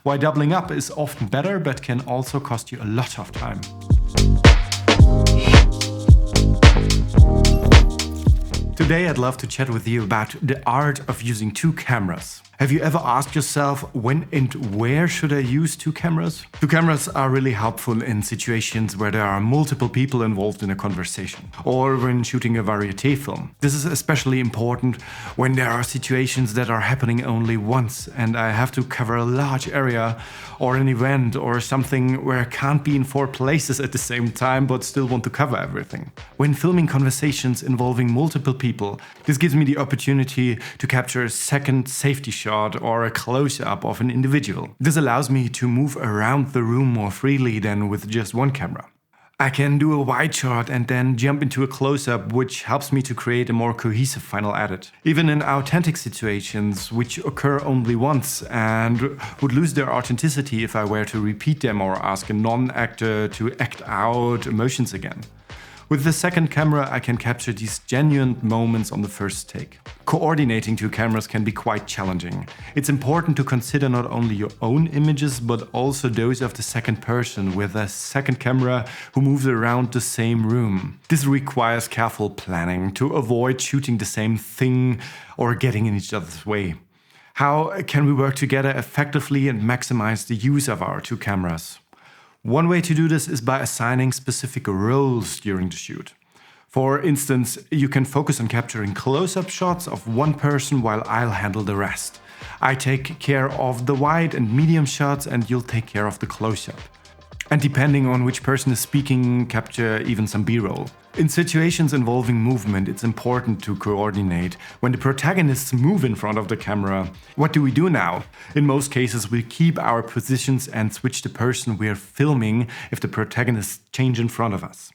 Why doubling up is often better but can also cost you a lot of time. Today I'd love to chat with you about the art of using two cameras. Have you ever asked yourself when and where should I use two cameras? Two cameras are really helpful in situations where there are multiple people involved in a conversation, or when shooting a variety film. This is especially important when there are situations that are happening only once and I have to cover a large area or an event or something where I can't be in 4 places at the same time but still want to cover everything. When filming conversations involving multiple people, this gives me the opportunity to capture a second safety shot or a close-up of an individual. This allows me to move around the room more freely than with just one camera. I can do a wide shot and then jump into a close-up, which helps me to create a more cohesive final edit. Even in authentic situations, which occur only once and would lose their authenticity if I were to repeat them or ask a non-actor to act out emotions again. With the second camera, I can capture these genuine moments on the first take. Coordinating two cameras can be quite challenging. It's important to consider not only your own images, but also those of the second person with a second camera who moves around the same room. This requires careful planning to avoid shooting the same thing or getting in each other's way. How can we work together effectively and maximize the use of our two cameras? One way to do this is by assigning specific roles during the shoot. For instance, you can focus on capturing close-up shots of one person while I'll handle the rest. I take care of the wide and medium shots and you'll take care of the close-up. And depending on which person is speaking, capture even some B-roll. In situations involving movement, it's important to coordinate. When the protagonists move in front of the camera, what do we do now? In most cases, we keep our positions and switch the person we are filming if the protagonists change in front of us.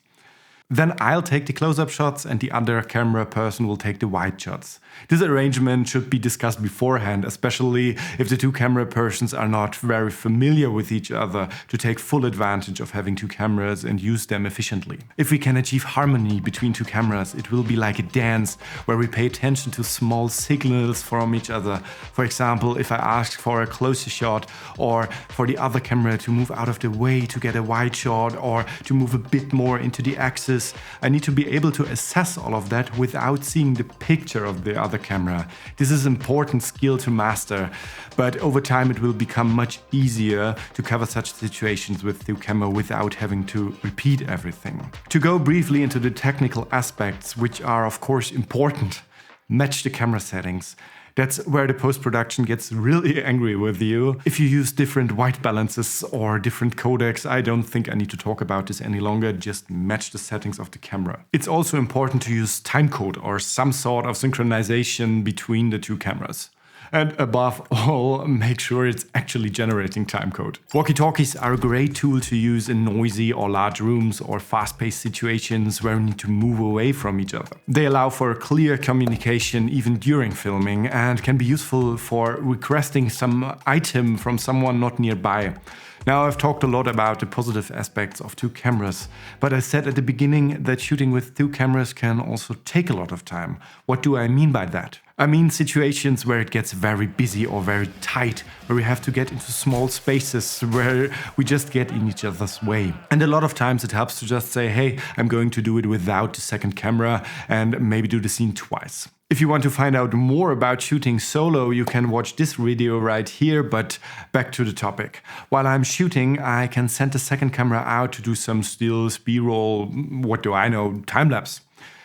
Then I'll take the close-up shots and the other camera person will take the wide shots. This arrangement should be discussed beforehand, especially if the two camera persons are not very familiar with each other, to take full advantage of having two cameras and use them efficiently. If we can achieve harmony between two cameras, it will be like a dance where we pay attention to small signals from each other. For example, if I ask for a closer shot or for the other camera to move out of the way to get a wide shot or to move a bit more into the axis, I need to be able to assess all of that without seeing the picture of the other camera. This is an important skill to master, but over time it will become much easier to cover such situations with two camera without having to repeat everything. To go briefly into the technical aspects, which are of course important, match the camera settings. That's where the post-production gets really angry with you. If you use different white balances or different codecs, I don't think I need to talk about this any longer, just match the settings of the camera. It's also important to use timecode or some sort of synchronization between the two cameras. And above all, make sure it's actually generating timecode. Walkie-talkies are a great tool to use in noisy or large rooms or fast-paced situations where we need to move away from each other. They allow for clear communication even during filming and can be useful for requesting some item from someone not nearby. Now, I've talked a lot about the positive aspects of two cameras, but I said at the beginning that shooting with two cameras can also take a lot of time. What do I mean by that? I mean situations where it gets very busy or very tight, where we have to get into small spaces where we just get in each other's way. And a lot of times it helps to just say, hey, I'm going to do it without the second camera and maybe do the scene twice. If you want to find out more about shooting solo, you can watch this video right here, but back to the topic. While I'm shooting, I can send the second camera out to do some stills, B-roll, what do I know, time-lapse.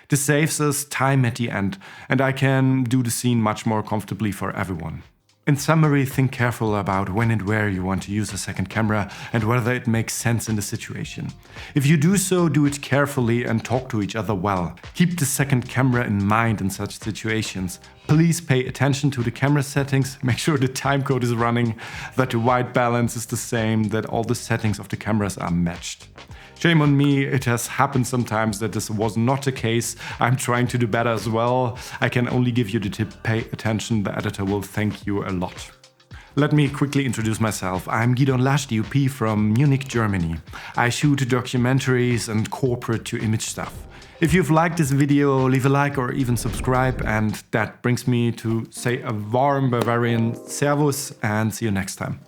This saves us time at the end, and I can do the scene much more comfortably for everyone. In summary, think careful about when and where you want to use a second camera and whether it makes sense in the situation. If you do so, do it carefully and talk to each other well. Keep the second camera in mind in such situations. Please pay attention to the camera settings, make sure the timecode is running, that the white balance is the same, that all the settings of the cameras are matched. Shame on me, it has happened sometimes that this was not the case. I'm trying to do better as well. I can only give you the tip, pay attention, the editor will thank you a lot. Let me quickly introduce myself. I'm Gidon Lasch, DOP from Munich, Germany. I shoot documentaries and corporate to image stuff. If you've liked this video, leave a like or even subscribe, and that brings me to say a warm Bavarian Servus and see you next time.